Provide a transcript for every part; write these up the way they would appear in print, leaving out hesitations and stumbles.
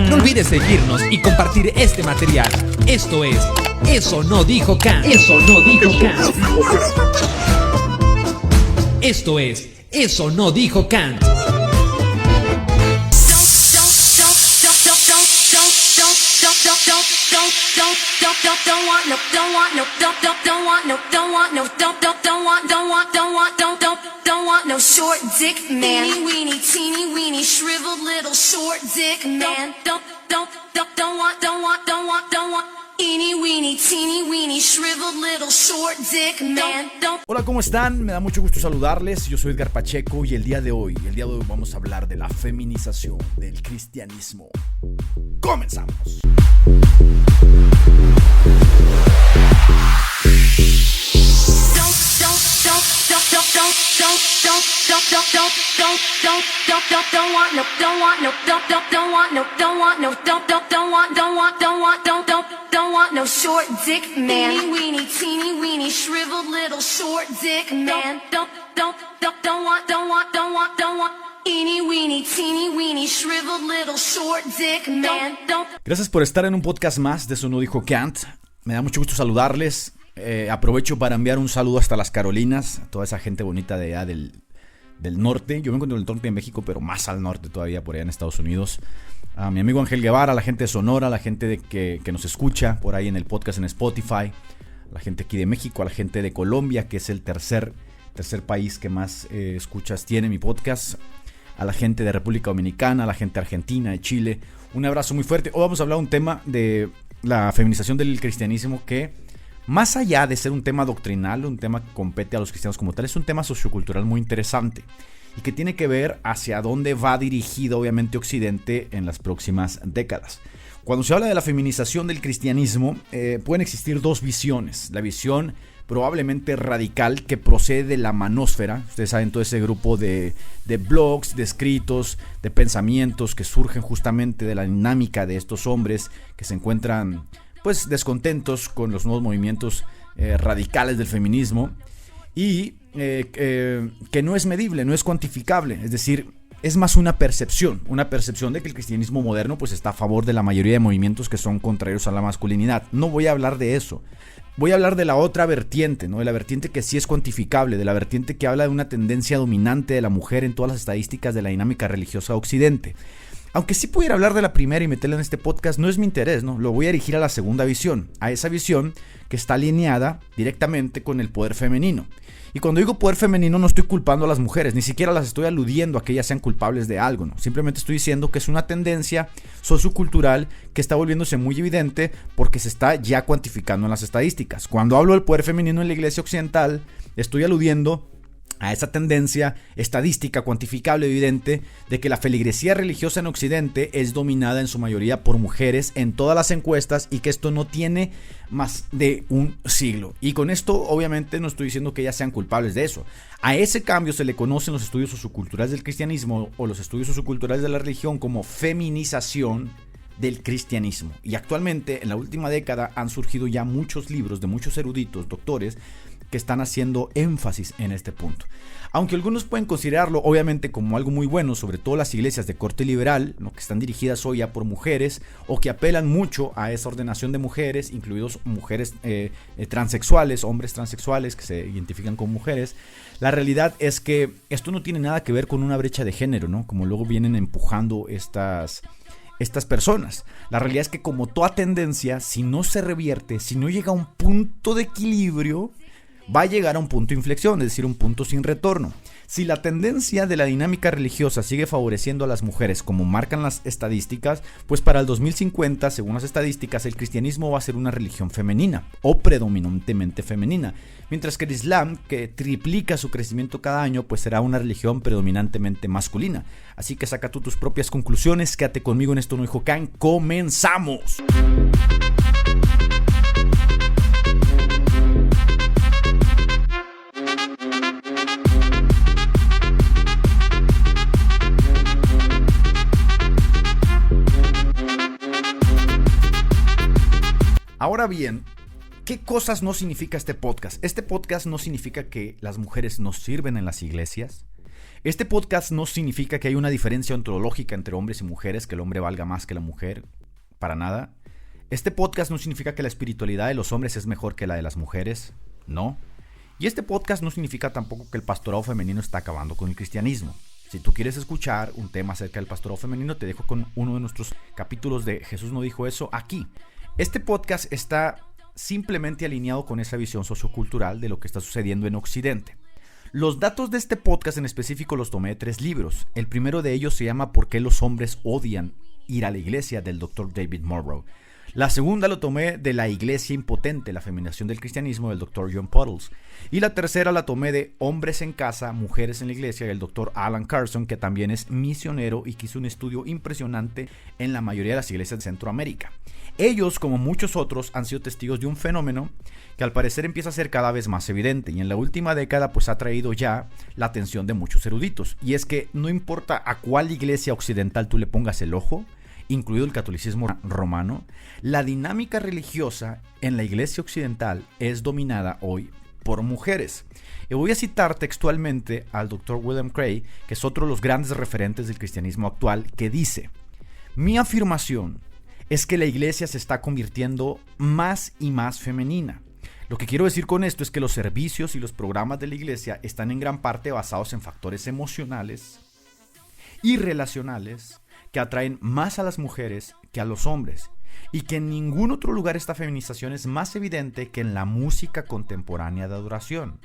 No olvides seguirnos y compartir este material. Esto es Eso no dijo Kant. Eso no dijo Kant. Esto es Eso no dijo Kant. Don't want no short dick man. Teeny weeny shriveled little short dick man. Don't want eeny weeny teeny weeny shriveled little short dick man. Hola, ¿cómo están? Me da mucho gusto saludarles. Yo soy Edgar Pacheco y el día de hoy vamos a hablar de la feminización del cristianismo. ¡Comenzamos! Don't want no short dick man. Teeny weeny shriveled little short dick man. Don't want eeny weeny teeny weeny shriveled little short dick man. Gracias por estar en un podcast más de Eso no dijo Kant. Me da mucho gusto saludarles. Aprovecho para enviar un saludo hasta las Carolinas, a toda esa gente bonita de allá del norte. Yo me encuentro en el norte de México, pero más al norte todavía, por allá en Estados Unidos. A mi amigo Ángel Guevara, a la gente de Sonora, a la gente que nos escucha por ahí en el podcast en Spotify, a la gente aquí de México, a la gente de Colombia, que es el tercer país que más escuchas tiene mi podcast, a la gente de República Dominicana, a la gente de Argentina, de Chile. Un abrazo muy fuerte. Hoy vamos a hablar de un tema de la feminización del cristianismo que, más allá de ser un tema doctrinal, un tema que compete a los cristianos como tal, es un tema sociocultural muy interesante y que tiene que ver hacia dónde va dirigido obviamente Occidente en las próximas décadas. Cuando se habla de la feminización del cristianismo, pueden existir dos visiones. La visión probablemente radical que procede de la manósfera. Ustedes saben, todo ese grupo de blogs, de escritos, de pensamientos que surgen justamente de la dinámica de estos hombres que se encuentran pues descontentos con los nuevos movimientos radicales del feminismo y que no es medible, no es cuantificable, es decir, es más una percepción de que el cristianismo moderno pues está a favor de la mayoría de movimientos que son contrarios a la masculinidad. No voy a hablar de eso. Voy a hablar de la otra vertiente, ¿no? De la vertiente que sí es cuantificable, de la vertiente que habla de una tendencia dominante de la mujer en todas las estadísticas de la dinámica religiosa de Occidente. Aunque sí pudiera hablar de la primera y meterla en este podcast, no es mi interés, ¿no? Lo voy a dirigir a la segunda visión, a esa visión que está alineada directamente con el poder femenino. Y cuando digo poder femenino no estoy culpando a las mujeres, ni siquiera las estoy aludiendo a que ellas sean culpables de algo, ¿no? Simplemente estoy diciendo que es una tendencia sociocultural que está volviéndose muy evidente porque se está ya cuantificando en las estadísticas. Cuando hablo del poder femenino en la iglesia occidental, estoy aludiendo a esa tendencia estadística cuantificable evidente de que la feligresía religiosa en Occidente es dominada en su mayoría por mujeres en todas las encuestas y que esto no tiene más de un siglo. Y con esto obviamente no estoy diciendo que ellas sean culpables de eso. A ese cambio se le conocen los estudios socioculturales del cristianismo o los estudios socioculturales de la religión como feminización del cristianismo. Y actualmente en la última década han surgido ya muchos libros de muchos eruditos, doctores, que están haciendo énfasis en este punto. Aunque algunos pueden considerarlo obviamente como algo muy bueno, sobre todo las iglesias de corte liberal, ¿no? Que están dirigidas hoy ya por mujeres o que apelan mucho a esa ordenación de mujeres, incluidos mujeres transexuales, hombres transexuales que se identifican como mujeres. La realidad es que esto no tiene nada que ver con una brecha de género, ¿no? Como luego vienen empujando estas personas. La realidad es que como toda tendencia, si no se revierte, si no llega a un punto de equilibrio, va a llegar a un punto de inflexión, es decir, un punto sin retorno. Si la tendencia de la dinámica religiosa sigue favoreciendo a las mujeres como marcan las estadísticas, pues para el 2050, según las estadísticas, el cristianismo va a ser una religión femenina o predominantemente femenina, mientras que el Islam, que triplica su crecimiento cada año, pues será una religión predominantemente masculina. Así que saca tú tus propias conclusiones, quédate conmigo en Esto no dijo Kant, ¡comenzamos! Ahora bien, ¿qué cosas no significa este podcast? Este podcast no significa que las mujeres no sirven en las iglesias. Este podcast no significa que hay una diferencia ontológica entre hombres y mujeres, que el hombre valga más que la mujer, para nada. Este podcast no significa que la espiritualidad de los hombres es mejor que la de las mujeres, no. Y este podcast no significa tampoco que el pastorado femenino está acabando con el cristianismo. Si tú quieres escuchar un tema acerca del pastorado femenino, te dejo con uno de nuestros capítulos de Jesús no dijo eso aquí. Este podcast está simplemente alineado con esa visión sociocultural de lo que está sucediendo en Occidente. Los datos de este podcast en específico los tomé de 3 libros. El primero de ellos se llama ¿Por qué los hombres odian ir a la iglesia?, del Dr. David Monroe. La segunda lo tomé de La iglesia impotente, la feminación del cristianismo, del Dr. John Puddles. Y la tercera la tomé de Hombres en casa, mujeres en la iglesia, del Dr. Alan Carson, que también es misionero y que hizo un estudio impresionante en la mayoría de las iglesias de Centroamérica. Ellos, como muchos otros, han sido testigos de un fenómeno que al parecer empieza a ser cada vez más evidente, y en la última década pues ha traído ya la atención de muchos eruditos. Y es que no importa a cuál iglesia occidental tú le pongas el ojo, incluido el catolicismo romano, la dinámica religiosa en la iglesia occidental es dominada hoy por mujeres. Y voy a citar textualmente al Dr. William Craig, que es otro de los grandes referentes del cristianismo actual, que dice: mi afirmación es que la iglesia se está convirtiendo más y más femenina. Lo que quiero decir con esto es que los servicios y los programas de la iglesia están en gran parte basados en factores emocionales y relacionales que atraen más a las mujeres que a los hombres, y que en ningún otro lugar esta feminización es más evidente que en la música contemporánea de adoración.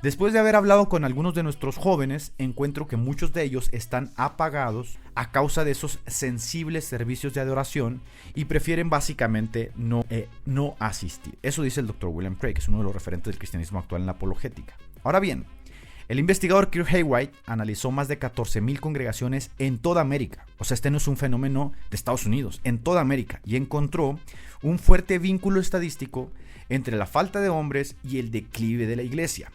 Después de haber hablado con algunos de nuestros jóvenes, encuentro que muchos de ellos están apagados a causa de esos sensibles servicios de adoración y prefieren básicamente no asistir. Eso dice el Dr. William Craig, que es uno de los referentes del cristianismo actual en la apologética. Ahora bien, el investigador Kirk Haywright analizó más de 14,000 congregaciones en toda América. O sea, este no es un fenómeno de Estados Unidos, en toda América. Y encontró un fuerte vínculo estadístico entre la falta de hombres y el declive de la iglesia.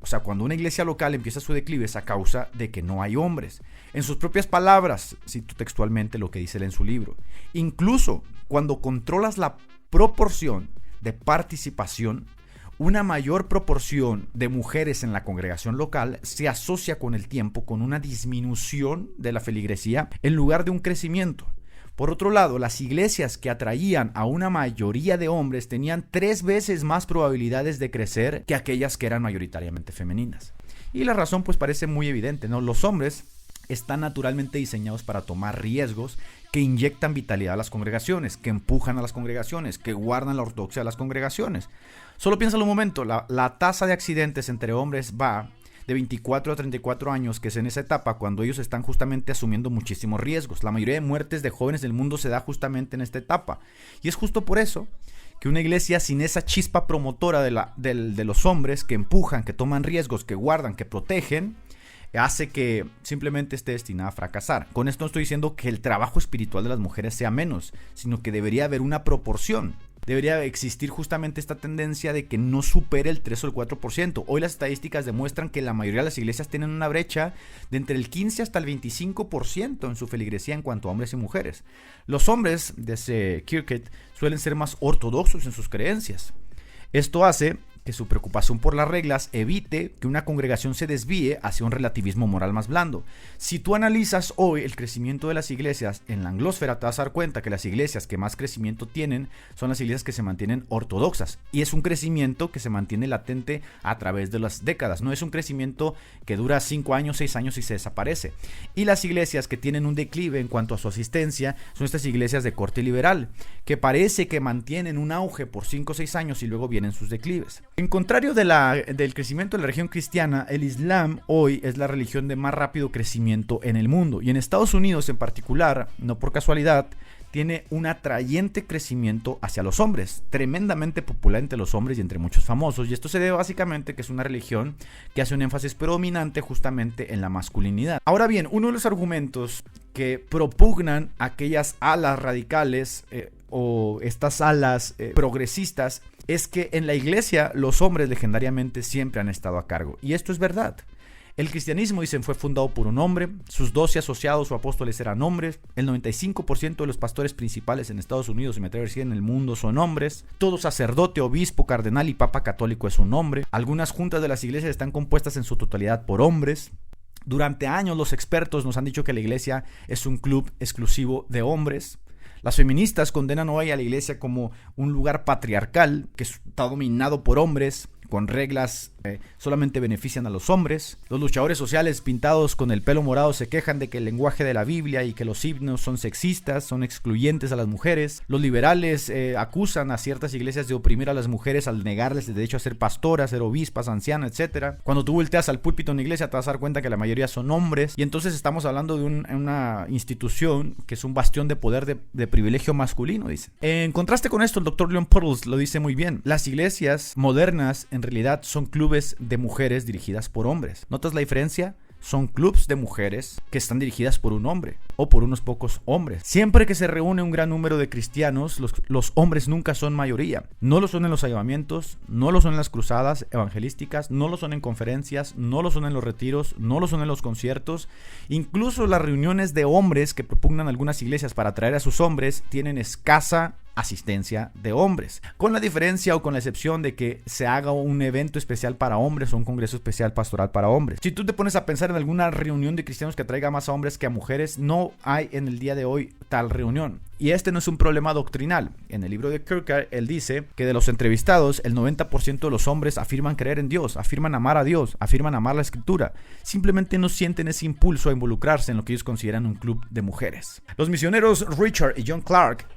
O sea, cuando una iglesia local empieza su declive es a causa de que no hay hombres. En sus propias palabras, cito textualmente lo que dice él en su libro: incluso cuando controlas la proporción de participación, una mayor proporción de mujeres en la congregación local se asocia con el tiempo con una disminución de la feligresía en lugar de un crecimiento. Por otro lado, las iglesias que atraían a una mayoría de hombres tenían 3 veces más probabilidades de crecer que aquellas que eran mayoritariamente femeninas. Y la razón pues parece muy evidente, ¿no? Los hombres están naturalmente diseñados para tomar riesgos que inyectan vitalidad a las congregaciones, que empujan a las congregaciones, que guardan la ortodoxia de las congregaciones. Solo piénsalo un momento, la tasa de accidentes entre hombres va de 24 a 34 años, que es en esa etapa cuando ellos están justamente asumiendo muchísimos riesgos. La mayoría de muertes de jóvenes del mundo se da justamente en esta etapa. Y es justo por eso que una iglesia sin esa chispa promotora de los hombres que empujan, que toman riesgos, que guardan, que protegen, hace que simplemente esté destinada a fracasar. Con esto no estoy diciendo que el trabajo espiritual de las mujeres sea menos, sino que debería haber una proporción. Debería existir justamente esta tendencia de que no supere el 3 o el 4%. Hoy las estadísticas demuestran que la mayoría de las iglesias tienen una brecha de entre el 15 hasta el 25% en su feligresía en cuanto a hombres y mujeres. Los hombres, dice Kirkett, suelen ser más ortodoxos en sus creencias. Esto hace que su preocupación por las reglas evite que una congregación se desvíe hacia un relativismo moral más blando. Si tú analizas hoy el crecimiento de las iglesias en la anglósfera, te vas a dar cuenta que las iglesias que más crecimiento tienen son las iglesias que se mantienen ortodoxas. Y es un crecimiento que se mantiene latente a través de las décadas. No es un crecimiento que dura 5 años, 6 años y se desaparece. Y las iglesias que tienen un declive en cuanto a su asistencia son estas iglesias de corte liberal, que parece que mantienen un auge por 5 o 6 años y luego vienen sus declives. En contrario del crecimiento de la religión cristiana, el Islam hoy es la religión de más rápido crecimiento en el mundo. Y en Estados Unidos en particular, no por casualidad, tiene un atrayente crecimiento hacia los hombres, tremendamente popular entre los hombres y entre muchos famosos. Y esto se debe básicamente que es una religión que hace un énfasis predominante justamente en la masculinidad. Ahora bien, uno de los argumentos que propugnan aquellas alas radicales o estas alas progresistas es que en la iglesia los hombres legendariamente siempre han estado a cargo. Y esto es verdad. El cristianismo, dicen, fue fundado por un hombre, sus 12 asociados o apóstoles eran hombres, el 95% de los pastores principales en Estados Unidos, y me atrevo a decir en el mundo, son hombres, todo sacerdote, obispo, cardenal y papa católico es un hombre, algunas juntas de las iglesias están compuestas en su totalidad por hombres. Durante años los expertos nos han dicho que la iglesia es un club exclusivo de hombres. Las feministas condenan hoy a la iglesia como un lugar patriarcal que está dominado por hombres, con reglas que solamente benefician a los hombres. Los luchadores sociales pintados con el pelo morado se quejan de que el lenguaje de la Biblia y que los himnos son sexistas, son excluyentes a las mujeres. Los liberales acusan a ciertas iglesias de oprimir a las mujeres al negarles el derecho a ser pastoras, ser obispas, ancianas, etc. Cuando tú volteas al púlpito en una iglesia te vas a dar cuenta que la mayoría son hombres, y entonces estamos hablando de una institución que es un bastión de poder de privilegio masculino, dice. En contraste con esto, el Dr. Leon Puddles lo dice muy bien. Las iglesias modernas en realidad son clubes de mujeres dirigidas por hombres. ¿Notas la diferencia? Son clubs de mujeres que están dirigidas por un hombre o por unos pocos hombres. Siempre que se reúne un gran número de cristianos, los hombres nunca son mayoría. No lo son en los avivamientos, no lo son en las cruzadas evangelísticas, no lo son en conferencias, no lo son en los retiros, no lo son en los conciertos. Incluso las reuniones de hombres que propugnan algunas iglesias para atraer a sus hombres tienen escasa asistencia de hombres, con la diferencia o con la excepción de que se haga un evento especial para hombres o un congreso especial pastoral para hombres. Si tú te pones a pensar en alguna reunión de cristianos que atraiga más a hombres que a mujeres, no hay en el día de hoy tal reunión. Y este no es un problema doctrinal. En el libro de Kierkegaard, él dice que de los entrevistados, el 90% de los hombres afirman creer en Dios, afirman amar a Dios, afirman amar la Escritura. Simplemente no sienten ese impulso a involucrarse en lo que ellos consideran un club de mujeres. Los misioneros Richard y John Clark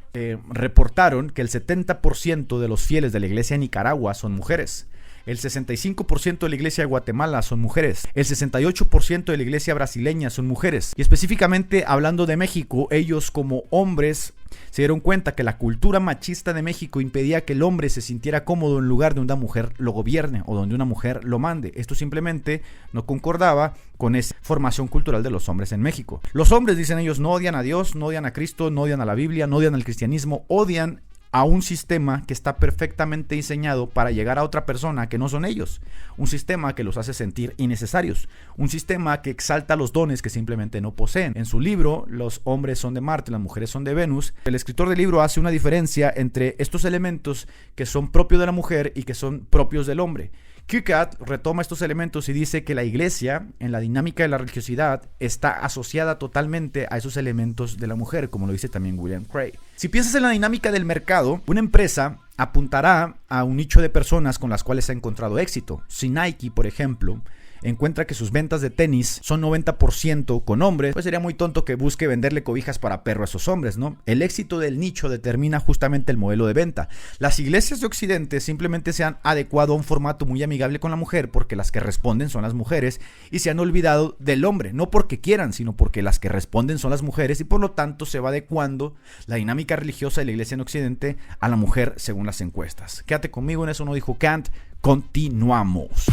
reportaron que el 70% de los fieles de la iglesia de Nicaragua son mujeres. El 65% de la iglesia de Guatemala son mujeres. El 68% de la iglesia brasileña son mujeres. Y específicamente hablando de México, ellos como hombres se dieron cuenta que la cultura machista de México impedía que el hombre se sintiera cómodo en lugar de donde una mujer lo gobierne o donde una mujer lo mande. Esto simplemente no concordaba con esa formación cultural de los hombres en México. Los hombres, dicen ellos, no odian a Dios, no odian a Cristo, no odian a la Biblia, no odian al cristianismo, odian a un sistema que está perfectamente diseñado para llegar a otra persona que no son ellos, un sistema que los hace sentir innecesarios, un sistema que exalta los dones que simplemente no poseen. En su libro, Los hombres son de Marte, las mujeres son de Venus, el escritor del libro hace una diferencia entre estos elementos que son propios de la mujer y que son propios del hombre. Kierkegaard retoma estos elementos y dice que la iglesia, en la dinámica de la religiosidad, está asociada totalmente a esos elementos de la mujer, como lo dice también William Craig. Si piensas en la dinámica del mercado, una empresa apuntará a un nicho de personas con las cuales ha encontrado éxito. Si Nike, por ejemplo, encuentra que sus ventas de tenis son 90% con hombres, pues sería muy tonto que busque venderle cobijas para perro a esos hombres, ¿no? El éxito del nicho determina justamente el modelo de venta. Las iglesias de Occidente simplemente se han adecuado a un formato muy amigable con la mujer porque las que responden son las mujeres y se han olvidado del hombre, no porque quieran, sino porque las que responden son las mujeres y por lo tanto se va adecuando la dinámica religiosa de la iglesia en Occidente a la mujer según las encuestas. Quédate conmigo, en Eso No Dijo Kant. Continuamos.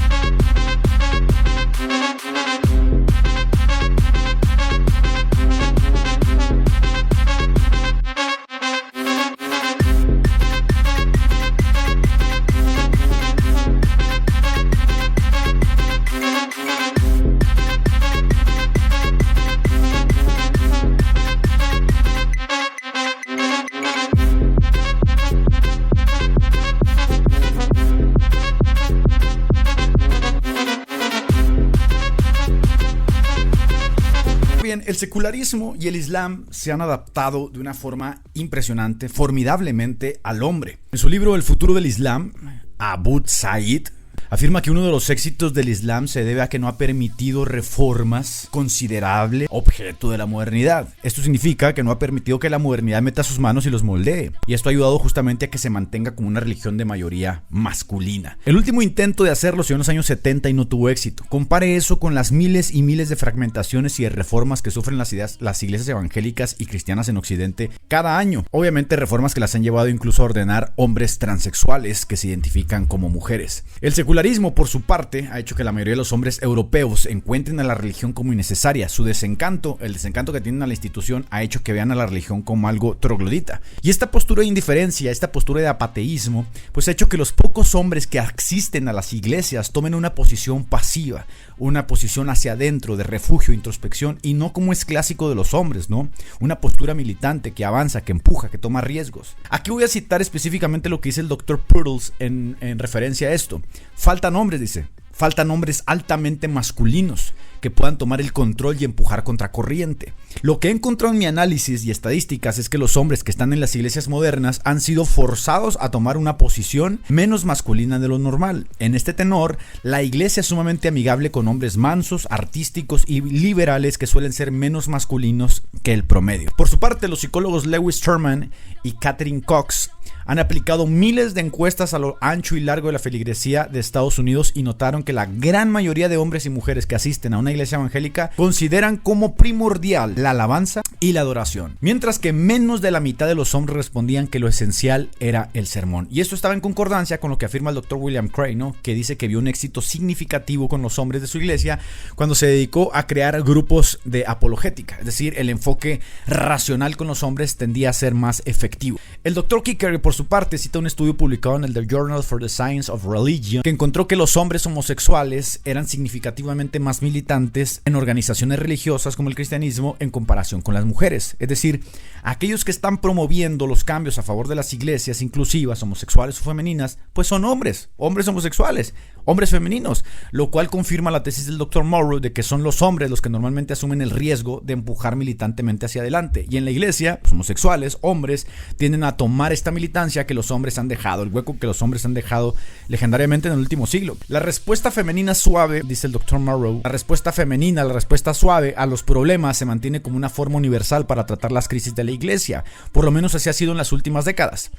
Bien, el secularismo y el Islam se han adaptado de una forma impresionante, formidablemente al hombre. En su libro El futuro del Islam, Abu Said afirma que uno de los éxitos del Islam se debe a que no ha permitido reformas considerables objeto de la modernidad. Esto significa que no ha permitido que la modernidad meta sus manos y los moldee. Y esto ha ayudado justamente a que se mantenga como una religión de mayoría masculina. El último intento de hacerlo se dio en los años 70 y no tuvo éxito. Compare eso con las miles y miles de fragmentaciones y de reformas que sufren las iglesias evangélicas y cristianas en Occidente cada año. Obviamente reformas que las han llevado incluso a ordenar hombres transexuales que se identifican como mujeres. El secularismo, por su parte, ha hecho que la mayoría de los hombres europeos encuentren a la religión como innecesaria. Su desencanto, el desencanto que tienen a la institución, ha hecho que vean a la religión como algo troglodita. Y esta postura de indiferencia, esta postura de apateísmo, pues ha hecho que los pocos hombres que asisten a las iglesias tomen una posición pasiva, una posición hacia adentro, de refugio, introspección, y no como es clásico de los hombres, ¿no? Una postura militante que avanza, que empuja, que toma riesgos. Aquí voy a citar específicamente lo que dice el Dr. Puddles en referencia a esto. Faltan hombres, dice. Faltan hombres altamente masculinos que puedan tomar el control y empujar contracorriente. Lo que he encontrado en mi análisis y estadísticas es que los hombres que están en las iglesias modernas han sido forzados a tomar una posición menos masculina de lo normal. En este tenor, la iglesia es sumamente amigable con hombres mansos, artísticos y liberales que suelen ser menos masculinos que el promedio. Por su parte, los psicólogos Lewis Terman y Catherine Cox han aplicado miles de encuestas a lo ancho y largo de la feligresía de Estados Unidos y notaron que la gran mayoría de hombres y mujeres que asisten a una iglesia evangélica consideran como primordial la alabanza y la adoración, mientras que menos de la mitad de los hombres respondían que lo esencial era el sermón. Y esto estaba en concordancia con lo que afirma el Dr. William Craig, ¿no? Que dice que vio un éxito significativo con los hombres de su iglesia cuando se dedicó a crear grupos de apologética, es decir, el enfoque racional con los hombres tendía a ser más efectivo. El Dr. Kicker, por su parte, cita un estudio publicado en el The Journal for the Science of Religion que encontró que los hombres homosexuales eran significativamente más militantes en organizaciones religiosas como el cristianismo en comparación con las mujeres. Es decir, aquellos que están promoviendo los cambios a favor de las iglesias inclusivas, homosexuales o femeninas, pues son hombres homosexuales, hombres femeninos, lo cual confirma la tesis del Dr. Morrow de que son los hombres los que normalmente asumen el riesgo de empujar militantemente hacia adelante. Y en la iglesia, los homosexuales, hombres, tienden a tomar esta militancia que los hombres han dejado, el hueco que los hombres han dejado legendariamente en el último siglo. La respuesta femenina suave, dice el Dr. Morrow, la respuesta suave a los problemas se mantiene como una forma universal para tratar las crisis de la iglesia. Por lo menos así ha sido en las últimas décadas.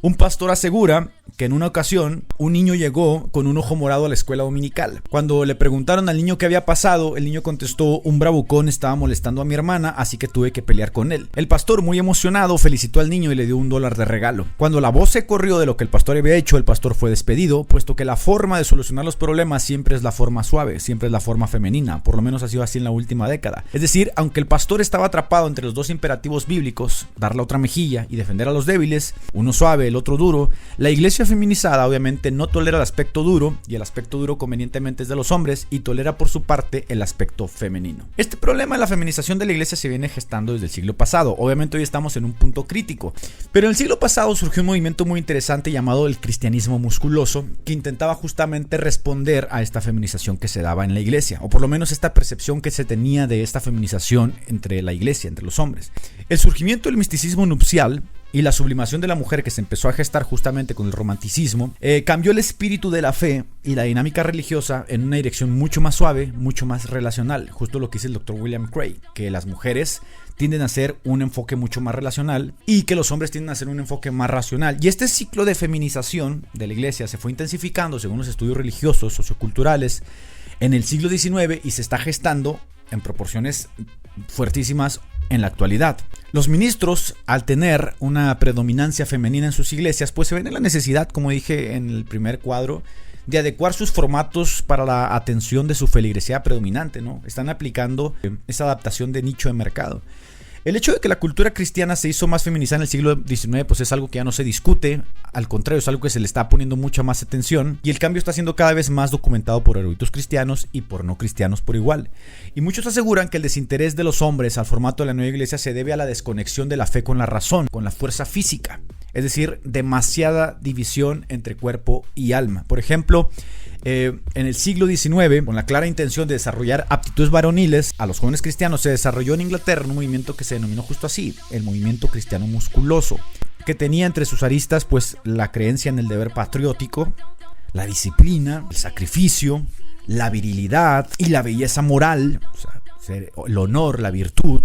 Un pastor asegura que en una ocasión un niño llegó con un ojo morado a la escuela dominical. Cuando le preguntaron al niño qué había pasado, el niño contestó: un bravucón estaba molestando a mi hermana, así que tuve que pelear con él. El pastor, muy emocionado, felicitó al niño y le dio $1 de regalo. Cuando la voz se corrió de lo que el pastor había hecho, el pastor fue despedido, puesto que la forma de solucionar los problemas siempre es la forma suave, siempre es la forma femenina. Por lo menos ha sido así en la última década. Es decir, aunque el pastor estaba atrapado entre los dos imperativos bíblicos, dar la otra mejilla y defender a los débiles, uno suave, el otro duro, la iglesia feminizada obviamente no tolera el aspecto duro, y el aspecto duro convenientemente es de los hombres, y tolera por su parte el aspecto femenino. Este problema de la feminización de la iglesia se viene gestando desde el siglo pasado. Obviamente hoy estamos en un punto crítico, pero en el siglo pasado surgió un movimiento muy interesante llamado el cristianismo musculoso, que intentaba justamente responder a esta feminización que se daba en la iglesia, o por lo menos esta percepción que se tenía de esta feminización entre la iglesia, entre los hombres. El surgimiento del misticismo nupcial y la sublimación de la mujer, que se empezó a gestar justamente con el romanticismo, cambió el espíritu de la fe y la dinámica religiosa en una dirección mucho más suave, mucho más relacional. Justo lo que dice el Dr. William Craig, que las mujeres tienden a hacer un enfoque mucho más relacional y que los hombres tienden a hacer un enfoque más racional. Y este ciclo de feminización de la iglesia se fue intensificando según los estudios religiosos, socioculturales, en el siglo XIX, y se está gestando en proporciones fuertísimas en la actualidad. Los ministros, al tener una predominancia femenina en sus iglesias, pues se ven en la necesidad, como dije en el primer cuadro, de adecuar sus formatos para la atención de su feligresía predominante, ¿no? Están aplicando esa adaptación de nicho de mercado. El hecho de que la cultura cristiana se hizo más feminizada en el siglo XIX, pues es algo que ya no se discute. Al contrario, es algo que se le está poniendo mucha más atención, y el cambio está siendo cada vez más documentado por eruditos cristianos y por no cristianos por igual. Y muchos aseguran que el desinterés de los hombres al formato de la nueva iglesia se debe a la desconexión de la fe con la razón, con la fuerza física. Es decir, demasiada división entre cuerpo y alma. Por ejemplo, en el siglo XIX, con la clara intención de desarrollar aptitudes varoniles a los jóvenes cristianos, se desarrolló en Inglaterra un movimiento que se denominó justo así, el movimiento cristiano musculoso, que tenía entre sus aristas pues la creencia en el deber patriótico, la disciplina, el sacrificio, la virilidad y la belleza moral, o sea, el honor, la virtud,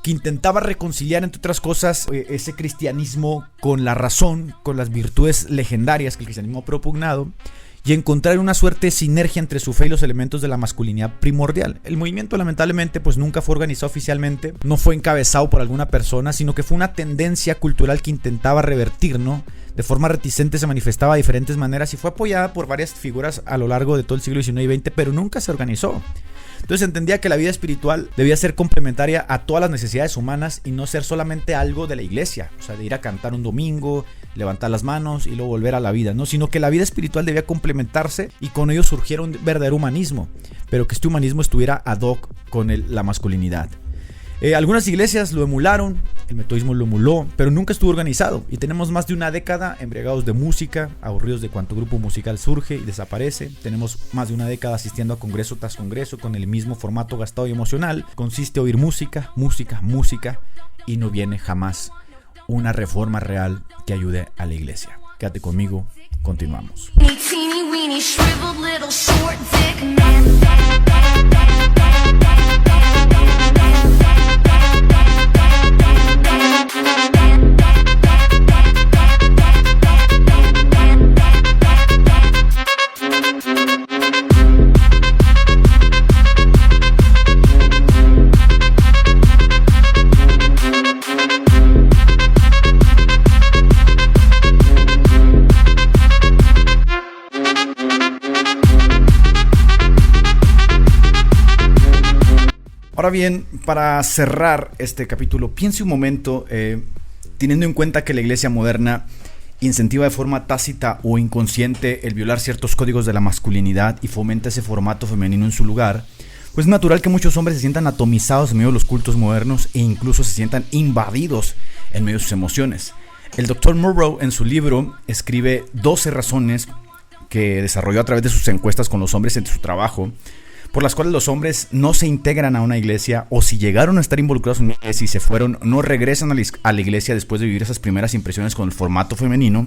que intentaba reconciliar, entre otras cosas, ese cristianismo con la razón, con las virtudes legendarias que el cristianismo ha propugnado, y encontrar una suerte de sinergia entre su fe y los elementos de la masculinidad primordial. El movimiento, lamentablemente, pues nunca fue organizado oficialmente, no fue encabezado por alguna persona, sino que fue una tendencia cultural que intentaba revertir, ¿no? De forma reticente se manifestaba de diferentes maneras y fue apoyada por varias figuras a lo largo de todo el siglo XIX y XX, pero nunca se organizó. Entonces entendía que la vida espiritual debía ser complementaria a todas las necesidades humanas y no ser solamente algo de la iglesia, o sea, de ir a cantar un domingo, levantar las manos y luego volver a la vida, ¿no? Sino que la vida espiritual debía complementarse, y con ello surgiera un verdadero humanismo, pero que este humanismo estuviera ad hoc con la masculinidad. Algunas iglesias lo emularon, el metodismo lo emuló, pero nunca estuvo organizado. Y tenemos más de una década embriagados de música, aburridos de cuánto grupo musical surge y desaparece. Tenemos más de una década asistiendo a congreso tras congreso con el mismo formato gastado y emocional. Consiste en oír música, música, música, y no viene jamás una reforma real que ayude a la iglesia. Quédate conmigo, continuamos. Teeny weeny shriveled little short dick man. Ahora bien, para cerrar este capítulo, piense un momento, teniendo en cuenta que la iglesia moderna incentiva de forma tácita o inconsciente el violar ciertos códigos de la masculinidad y fomenta ese formato femenino en su lugar, pues es natural que muchos hombres se sientan atomizados en medio de los cultos modernos e incluso se sientan invadidos en medio de sus emociones. El Dr. Murrow en su libro escribe 12 razones que desarrolló a través de sus encuestas con los hombres en su trabajo, por las cuales los hombres no se integran a una iglesia, o si llegaron a estar involucrados en una iglesia y se fueron, no regresan a la iglesia después de vivir esas primeras impresiones con el formato femenino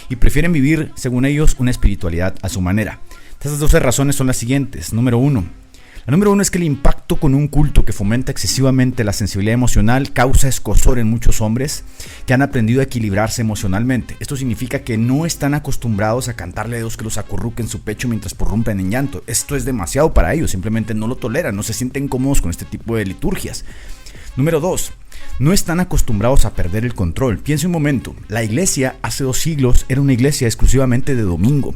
y prefieren vivir, según ellos, una espiritualidad a su manera. Estas 12 razones son las siguientes. Número 1. La número 1 es que el impacto con un culto que fomenta excesivamente la sensibilidad emocional causa escozor en muchos hombres que han aprendido a equilibrarse emocionalmente. Esto significa que no están acostumbrados a cantarle a Dios que los acurruque en su pecho mientras prorrumpen en llanto. Esto es demasiado para ellos, simplemente no lo toleran, no se sienten cómodos con este tipo de liturgias. Número 2. No están acostumbrados a perder el control. Piense un momento, la iglesia hace 2 siglos era una iglesia exclusivamente de domingo.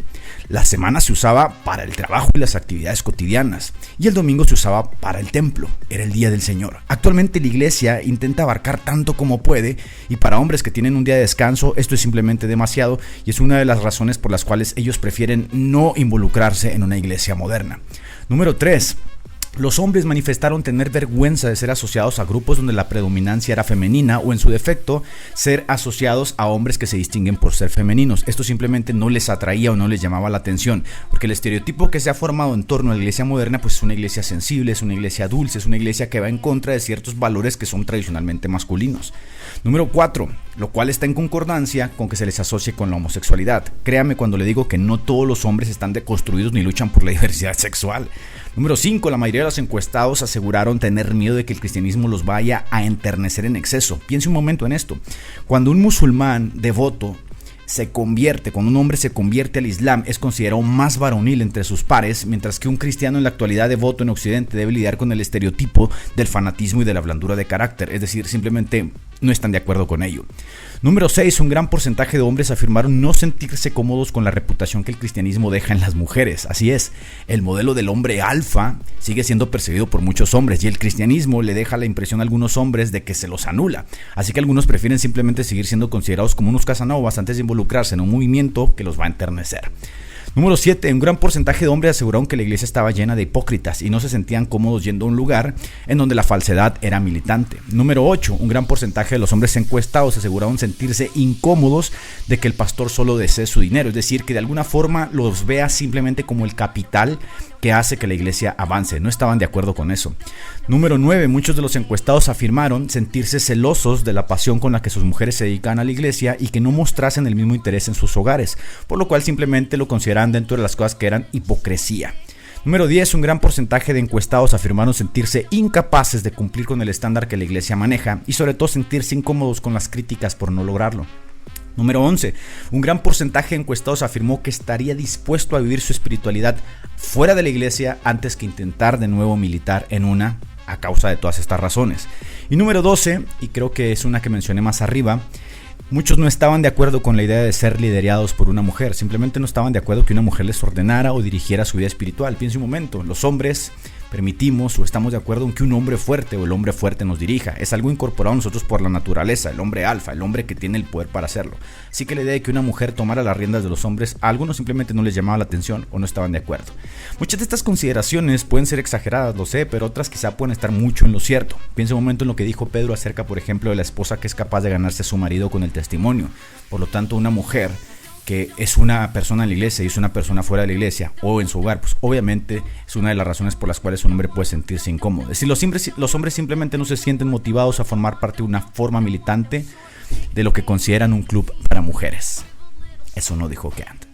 La semana se usaba para el trabajo y las actividades cotidianas, y el domingo se usaba para el templo, era el día del Señor. Actualmente la iglesia intenta abarcar tanto como puede, y para hombres que tienen un día de descanso, esto es simplemente demasiado, y es una de las razones por las cuales ellos prefieren no involucrarse en una iglesia moderna. Número 3. Los hombres manifestaron tener vergüenza de ser asociados a grupos donde la predominancia era femenina, o en su defecto, ser asociados a hombres que se distinguen por ser femeninos. Esto simplemente no les atraía o no les llamaba la atención, porque el estereotipo que se ha formado en torno a la iglesia moderna pues es una iglesia sensible, es una iglesia dulce, es una iglesia que va en contra de ciertos valores que son tradicionalmente masculinos. Número 4, lo cual está en concordancia con que se les asocie con la homosexualidad. Créame cuando le digo que no todos los hombres están deconstruidos ni luchan por la diversidad sexual. Número 5, la mayoría de los encuestados aseguraron tener miedo de que el cristianismo los vaya a enternecer en exceso. Piense un momento en esto. Cuando un musulmán devoto cuando un hombre se convierte al Islam, es considerado más varonil entre sus pares, mientras que un cristiano en la actualidad devoto en Occidente debe lidiar con el estereotipo del fanatismo y de la blandura de carácter, es decir, simplemente no están de acuerdo con ello. Número 6, un gran porcentaje de hombres afirmaron no sentirse cómodos con la reputación que el cristianismo deja en las mujeres. Así es, el modelo del hombre alfa sigue siendo percibido por muchos hombres y el cristianismo le deja la impresión a algunos hombres de que se los anula. Así que algunos prefieren simplemente seguir siendo considerados como unos casanovas antes de involucrarse en un movimiento que los va a enternecer. Número 7, un gran porcentaje de hombres aseguraron que la iglesia estaba llena de hipócritas y no se sentían cómodos yendo a un lugar en donde la falsedad era militante. Número 8, un gran porcentaje de los hombres encuestados aseguraron sentirse incómodos de que el pastor solo desee su dinero, es decir, que de alguna forma los vea simplemente como el capital que hace que la iglesia avance. No estaban de acuerdo con eso. Número 9, muchos de los encuestados afirmaron sentirse celosos de la pasión con la que sus mujeres se dedican a la iglesia y que no mostrasen el mismo interés en sus hogares, por lo cual simplemente lo consideraban dentro de las cosas que eran hipocresía. Número 10, un gran porcentaje de encuestados afirmaron sentirse incapaces de cumplir con el estándar que la iglesia maneja y sobre todo sentirse incómodos con las críticas por no lograrlo. Número 11, un gran porcentaje de encuestados afirmó que estaría dispuesto a vivir su espiritualidad fuera de la iglesia antes que intentar de nuevo militar en una, a causa de todas estas razones. Y número 12, y creo que es una que mencioné más arriba, muchos no estaban de acuerdo con la idea de ser liderados por una mujer, simplemente no estaban de acuerdo que una mujer les ordenara o dirigiera su vida espiritual. Piense un momento, los hombres permitimos o estamos de acuerdo en que un hombre fuerte o el hombre fuerte nos dirija. Es algo incorporado a nosotros por la naturaleza, el hombre alfa, el hombre que tiene el poder para hacerlo. Así que la idea de que una mujer tomara las riendas de los hombres, a algunos simplemente no les llamaba la atención o no estaban de acuerdo. Muchas de estas consideraciones pueden ser exageradas, lo sé, pero otras quizá pueden estar mucho en lo cierto. Piensa un momento en lo que dijo Pedro acerca, por ejemplo, de la esposa que es capaz de ganarse a su marido con el testimonio. Por lo tanto, una mujer que es una persona en la iglesia y es una persona fuera de la iglesia o en su hogar, pues obviamente es una de las razones por las cuales un hombre puede sentirse incómodo. Es decir, los hombres simplemente no se sienten motivados a formar parte de una forma militante de lo que consideran un club para mujeres. Eso no dijo Kant.